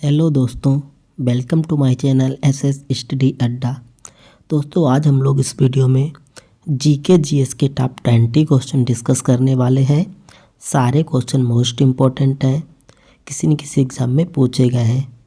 Hello दोस्तों, welcome to my channel SS study adda. दोस्तों, आज हम लोग इस वीडियो में जीके जीएस के टॉप 20 क्वेश्चन डिस्कस करने वाले हैं। सारे क्वेश्चन मोस्ट इम्पोर्टेंट हैं, किसी न किसी एग्ज़ाम में पूछे गए हैं,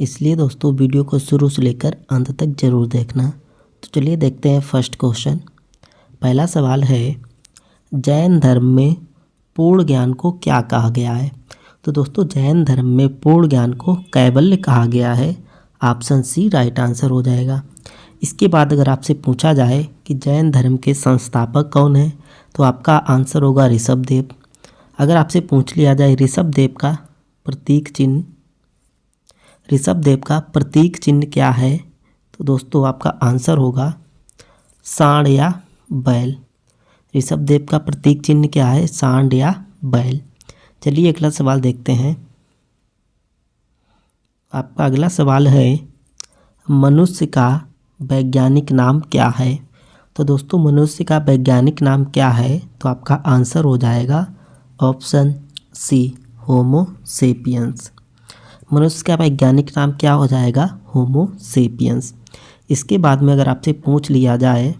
इसलिए दोस्तों वीडियो को शुरू से लेकर अंत तक ज़रूर देखना। तो चलिए देखते हैं फर्स्ट क्वेश्चन। पहला सवाल है, जैन धर्म में पूर्ण ज्ञान को क्या कहा गया है? तो दोस्तों, जैन धर्म में पूर्ण ज्ञान को कैवल्य कहा गया है। ऑप्शन सी राइट आंसर हो जाएगा। इसके बाद अगर आपसे पूछा जाए कि जैन धर्म के संस्थापक कौन है, तो आपका आंसर होगा ऋषभदेव। अगर आपसे पूछ लिया जाए ऋषभदेव का प्रतीक चिन्ह क्या है, तो दोस्तों आपका आंसर होगा सांड या बैल। ऋषभदेव का प्रतीक चिन्ह क्या है? सांड या बैल। चलिए अगला सवाल देखते हैं। आपका अगला सवाल है, मनुष्य का वैज्ञानिक नाम क्या है? तो दोस्तों, मनुष्य का वैज्ञानिक नाम क्या है? तो आपका आंसर हो जाएगा ऑप्शन सी होमो सेपियंस। मनुष्य का वैज्ञानिक नाम क्या हो जाएगा? होमो सेपियंस। इसके बाद में अगर आपसे पूछ लिया जाए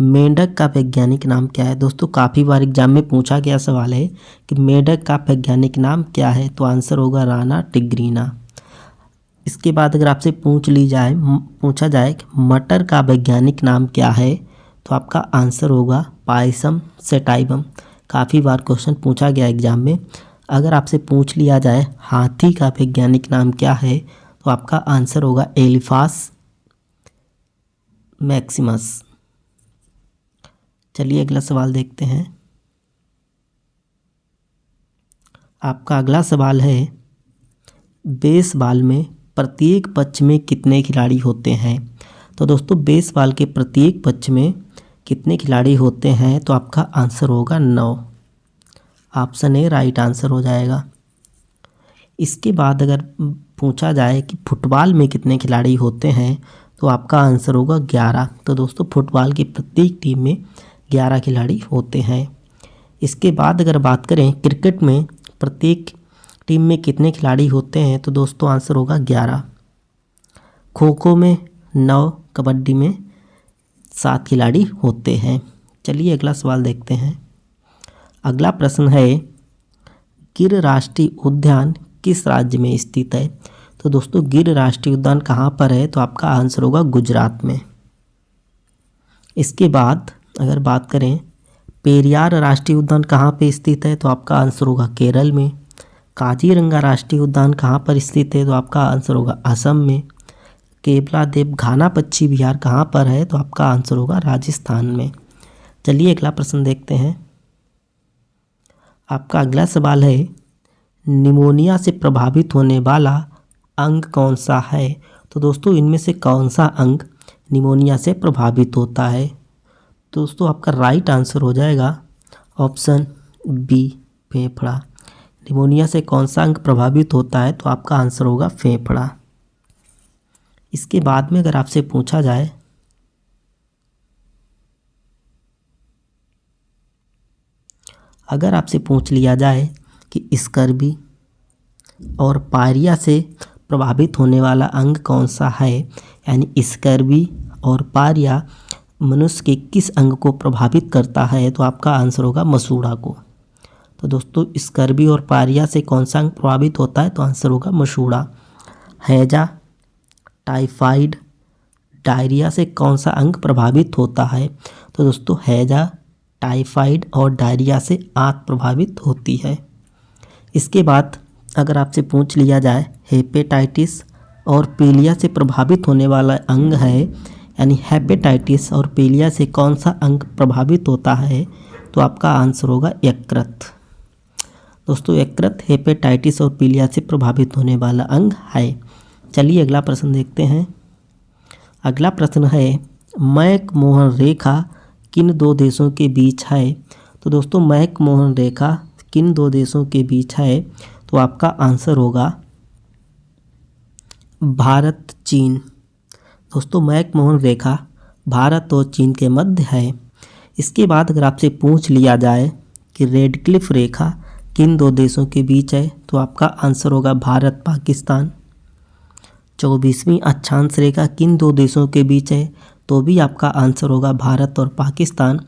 मेंढक का वैज्ञानिक नाम क्या है? दोस्तों, काफ़ी बार एग्जाम में पूछा गया सवाल है कि मेंढक का वैज्ञानिक नाम क्या है, तो आंसर होगा राना टिग्रीना। इसके बाद अगर आपसे पूछा जाए कि मटर का वैज्ञानिक नाम क्या है, तो आपका आंसर होगा पायसम सेटाइवम। काफ़ी बार क्वेश्चन पूछा गया एग्जाम में। अगर आपसे पूछ लिया जाए हाथी का वैज्ञानिक नाम क्या है, तो आपका आंसर होगा एलिफास मैक्सिमस। चलिए अगला सवाल देखते हैं। आपका अगला सवाल है, बेसबॉल में प्रत्येक पक्ष में कितने खिलाड़ी होते हैं? तो दोस्तों, बेसबॉल के प्रत्येक पक्ष में कितने खिलाड़ी होते हैं? तो आपका आंसर होगा 9। ऑप्शन ए राइट आंसर हो जाएगा। इसके बाद अगर पूछा जाए कि फुटबॉल में कितने खिलाड़ी होते हैं, तो आपका आंसर होगा 11। तो दोस्तों, फुटबॉल की प्रत्येक टीम में 11 खिलाड़ी होते हैं। इसके बाद अगर बात करें क्रिकेट में प्रत्येक टीम में कितने खिलाड़ी होते हैं, तो दोस्तों आंसर होगा 11। खो खो में 9, कबड्डी में 7 खिलाड़ी होते हैं। चलिए अगला सवाल देखते हैं। अगला प्रश्न है, गिर राष्ट्रीय उद्यान किस राज्य में स्थित है? तो दोस्तों, गिर राष्ट्रीय उद्यान कहाँ पर है? तो आपका आंसर होगा गुजरात में। इसके बाद अगर बात करें पेरियार राष्ट्रीय उद्यान कहाँ पे स्थित है, तो आपका आंसर होगा केरल में। काजीरंगा राष्ट्रीय उद्यान कहाँ पर स्थित है, तो आपका आंसर होगा असम में। केवला देव घाना पक्षी विहार कहाँ पर है, तो आपका आंसर होगा राजस्थान में। चलिए अगला प्रश्न देखते हैं। आपका अगला सवाल है, निमोनिया से प्रभावित होने वाला अंग कौन सा है? तो दोस्तों, इनमें से कौन सा अंग निमोनिया से प्रभावित होता है? दोस्तों, आपका राइट आंसर हो जाएगा ऑप्शन बी फेफड़ा। निमोनिया से कौन सा अंग प्रभावित होता है, तो आपका आंसर होगा फेफड़ा। इसके बाद में अगर आपसे पूछा जाए पूछ लिया जाए कि स्कर्वी और पायरिया से प्रभावित होने वाला अंग कौन सा है, यानी स्कर्वी और पायरिया मनुष्य के किस अंग को प्रभावित करता है, तो आपका आंसर होगा मसूड़ा को। तो दोस्तों, स्कर्वी और पायरिया से कौन सा अंग प्रभावित होता है, तो आंसर होगा मसूड़ा। हैजा, टाइफाइड, डायरिया से कौन सा अंग प्रभावित होता है? तो दोस्तों, हैजा, टाइफाइड और डायरिया से आंत प्रभावित होती है। इसके बाद अगर आपसे पूछ लिया जाए हेपेटाइटिस और पीलिया से प्रभावित होने वाला अंग है, यानी हेपेटाइटिस और पीलिया से कौन सा अंग प्रभावित होता है, तो आपका आंसर होगा यकृत। दोस्तों, यकृत हेपेटाइटिस और पीलिया से प्रभावित होने वाला अंग है। चलिए अगला प्रश्न देखते हैं। अगला प्रश्न है, मैक-मोहन रेखा किन दो देशों के बीच है? तो दोस्तों, मैक-मोहन रेखा किन दो देशों के बीच है, तो आपका आंसर होगा भारत चीन। दोस्तों, मैक-मोहन रेखा भारत और चीन के मध्य है। इसके बाद अगर आपसे पूछ लिया जाए कि रेडक्लिफ रेखा किन दो देशों के बीच है? तो आपका आंसर होगा भारत पाकिस्तान। 24वीं अक्षांश रेखा किन दो देशों के बीच है? तो भी आपका आंसर होगा भारत और पाकिस्तान।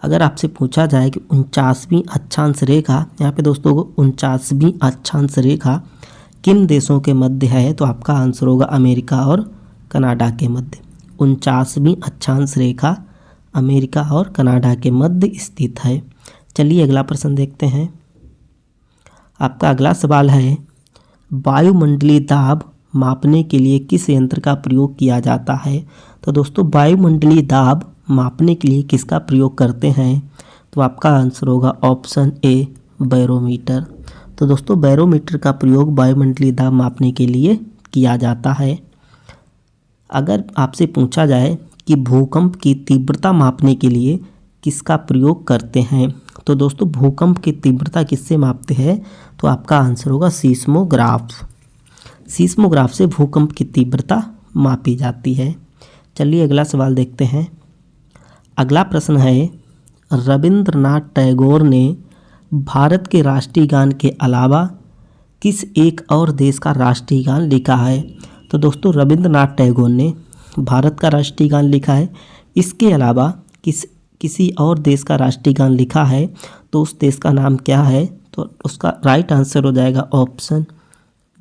अगर आपसे पूछा जाए कि 49वीं अक्षांश रेखा, यहाँ पे दोस्तों को 49वीं अक्षांश रेखा किन देशों के मध्य है? तो आपका आंसर होगा अमेरिका और कनाडा के मध्य। 49वीं अक्षांश रेखा अमेरिका और कनाडा के मध्य स्थित है। चलिए अगला प्रश्न देखते हैं। आपका अगला सवाल है, वायुमंडलीय दाब मापने के लिए किस यंत्र का प्रयोग किया जाता है? तो दोस्तों वायुमंडलीय दाब मापने के लिए किसका प्रयोग करते हैं? तो आपका आंसर होगा ऑप्शन ए, बैरोमीटर। तो दोस्तों बैरोमीटर का प्रयोग वायुमंडलीय दाब मापने के लिए किया जाता है। अगर आपसे पूछा जाए कि भूकंप की तीव्रता मापने के लिए किसका प्रयोग करते हैं? तो दोस्तों भूकंप की तीव्रता किससे मापते हैं? तो आपका आंसर होगा सीस्मोग्राफ। सीस्मोग्राफ से भूकंप की तीव्रता मापी जाती है। चलिए अगला सवाल देखते हैं। अगला प्रश्न है, रविंद्रनाथ टैगोर ने भारत के राष्ट्रीय गान के अलावा किस एक और देश का राष्ट्रीय गान लिखा है? तो दोस्तों रविंद्रनाथ टैगोर ने भारत का राष्ट्रीय गान लिखा है। इसके अलावा किसी और देश का राष्ट्रीय गान लिखा है, तो उस देश का नाम क्या है? तो उसका राइट आंसर हो जाएगा ऑप्शन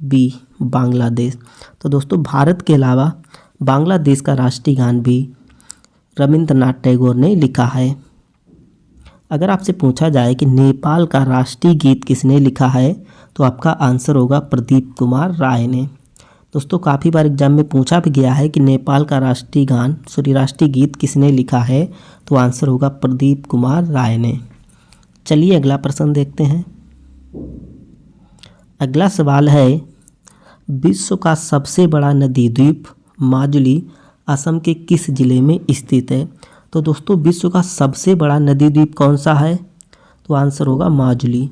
बी, बांग्लादेश। तो दोस्तों भारत के अलावा बांग्लादेश का राष्ट्रीय गान भी रविंद्रनाथ टैगोर ने लिखा है। अगर आपसे पूछा जाए कि नेपाल का राष्ट्रीय गीत किसने लिखा है? तो आपका आंसर होगा प्रदीप कुमार राय ने। दोस्तों काफ़ी बार एग्जाम में पूछा भी गया है कि नेपाल का राष्ट्रीय गीत किसने लिखा है? तो आंसर होगा प्रदीप कुमार राय ने। चलिए अगला प्रश्न देखते हैं। अगला सवाल है, विश्व का सबसे बड़ा नदी द्वीप माजुली असम के किस जिले में स्थित है? तो दोस्तों विश्व का सबसे बड़ा नदी द्वीप कौन सा है? तो आंसर होगा माजुली।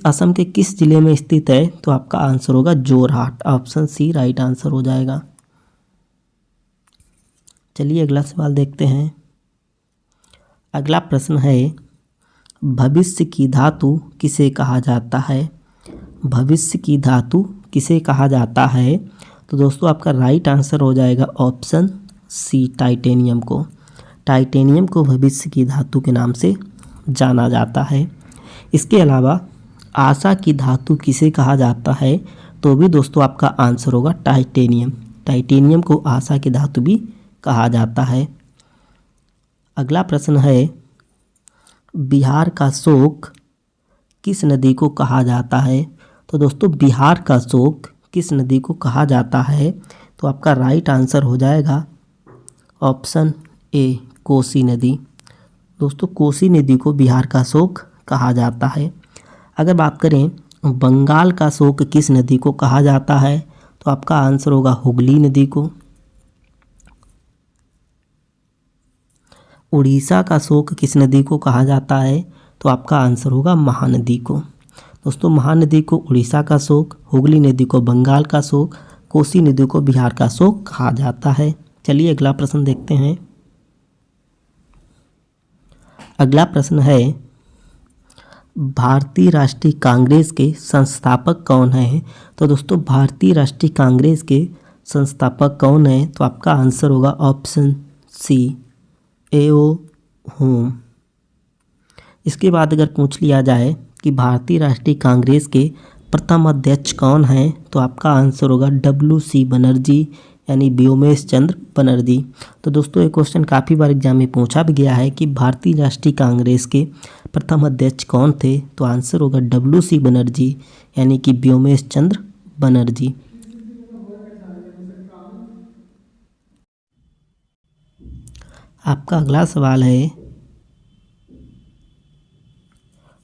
असम के किस जिले में स्थित है? तो आपका आंसर होगा Jorhat. Option C right answer हो जाएगा। चलिए अगला सवाल देखते हैं। अगला प्रश्न है, भविष्य की धातु किसे कहा जाता है? भविष्य की धातु किसे कहा जाता है? तो दोस्तों आपका राइट आंसर हो जाएगा ऑप्शन सी, टाइटेनियम को। टाइटेनियम को भविष्य की धातु के नाम से जाना जाता है। इसके अलावा आशा की धातु किसे कहा जाता है? तो भी दोस्तों आपका आंसर होगा टाइटेनियम। टाइटेनियम को आशा की धातु भी कहा जाता है। अगला प्रश्न है, बिहार का शोक किस नदी को कहा जाता है? तो दोस्तों बिहार का शोक किस नदी को कहा जाता है? तो आपका राइट आंसर हो जाएगा ऑप्शन ए, कोसी नदी। दोस्तों कोसी नदी को बिहार का शोक कहा जाता है। अगर बात करें बंगाल का शोक किस नदी को कहा जाता है? तो आपका आंसर होगा हुगली नदी को। उड़ीसा का शोक किस नदी को कहा जाता है? तो आपका आंसर होगा महानदी को। दोस्तों महानदी को उड़ीसा का शोक, हुगली नदी को बंगाल का शोक, कोसी नदी को बिहार का शोक कहा जाता है। चलिए अगला प्रश्न देखते हैं। अगला प्रश्न है, भारतीय राष्ट्रीय कांग्रेस के संस्थापक कौन हैं? तो दोस्तों भारतीय राष्ट्रीय कांग्रेस के संस्थापक कौन हैं? तो आपका आंसर होगा ऑप्शन सी, ए.ओ. होम। इसके बाद अगर पूछ लिया जाए कि भारतीय राष्ट्रीय कांग्रेस के प्रथम अध्यक्ष कौन हैं? तो आपका आंसर होगा W.C. बनर्जी, यानी व्योमेश चंद्र बनर्जी। तो दोस्तों ये क्वेश्चन काफ़ी बार एग्जाम में पूछा भी गया है कि भारतीय राष्ट्रीय कांग्रेस के प्रथम अध्यक्ष कौन थे? तो आंसर होगा W.C. बनर्जी, यानी कि व्योमेश चंद्र बनर्जी। आपका अगला सवाल है,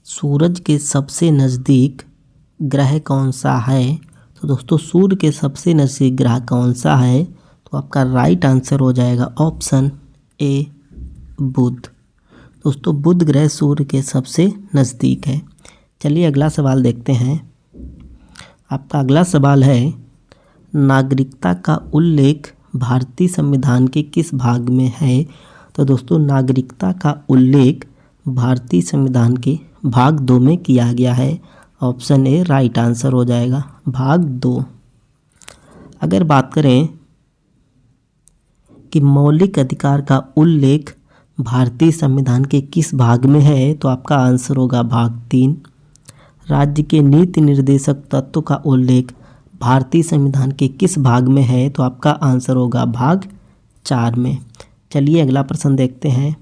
सूरज के सबसे नज़दीक ग्रह कौन सा है? तो दोस्तों सूर्य के सबसे नज़दीक ग्रह कौन सा है? तो आपका राइट आंसर हो जाएगा ऑप्शन ए, बुध। दोस्तों बुध ग्रह सूर्य के सबसे नज़दीक है। चलिए अगला सवाल देखते हैं। आपका अगला सवाल है, नागरिकता का उल्लेख भारतीय संविधान के किस भाग में है? तो दोस्तों नागरिकता का उल्लेख भारतीय संविधान के भाग 2 में किया गया है। ऑप्शन ए राइट आंसर हो जाएगा। भाग 2। अगर बात करें कि मौलिक अधिकार का उल्लेख भारतीय संविधान के किस भाग में है, तो आपका आंसर होगा भाग 3। राज्य के नीति निर्देशक तत्व का उल्लेख भारतीय संविधान के किस भाग में है, तो आपका आंसर होगा भाग 4 में। चलिए अगला प्रश्न देखते हैं।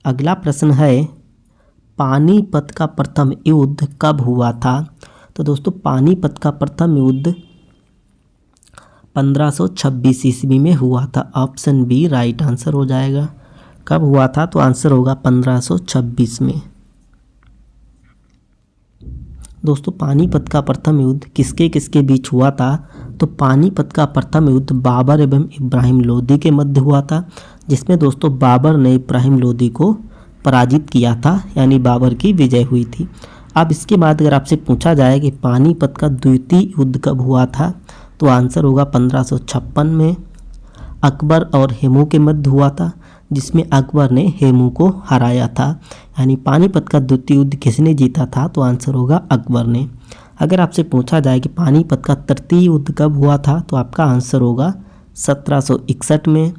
अगला प्रश्न है पानीपत का प्रथम युद्ध कब हुआ था? तो दोस्तों पानीपत का प्रथम युद्ध 1526 ईस्वी में हुआ था। ऑप्शन बी राइट आंसर हो जाएगा। कब हुआ था? तो आंसर होगा 1526 में। दोस्तों पानीपत का प्रथम युद्ध किसके किसके बीच हुआ था? तो पानीपत का प्रथम युद्ध बाबर एवं इब्राहिम लोदी के मध्य हुआ था, जिसमें दोस्तों बाबर ने इब्राहिम लोदी को पराजित किया था, यानी बाबर की विजय हुई थी। अब इसके बाद अगर आपसे पूछा जाए कि पानीपत का द्वितीय युद्ध कब हुआ था, तो आंसर होगा 1556 में। अकबर और हेमू के मध्य हुआ था, जिसमें अकबर ने हेमू को हराया था, यानी पानीपत का द्वितीय युद्ध किसने जीता था? तो आंसर होगा अकबर ने। अगर आपसे पूछा जाए कि पानीपत का तृतीय युद्ध कब हुआ था, तो आपका आंसर होगा 1761 में।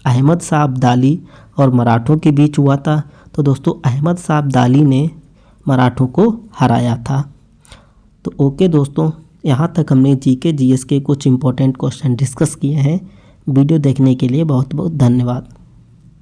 अहमद शाह अब्दाली और मराठों के बीच हुआ था, तो दोस्तों अहमद शाह अब्दाली ने मराठों को हराया था। तो ओके दोस्तों, यहाँ तक हमने जीके जीएस के कुछ इंपॉर्टेंट क्वेश्चन डिस्कस किए हैं। वीडियो देखने के लिए बहुत बहुत धन्यवाद।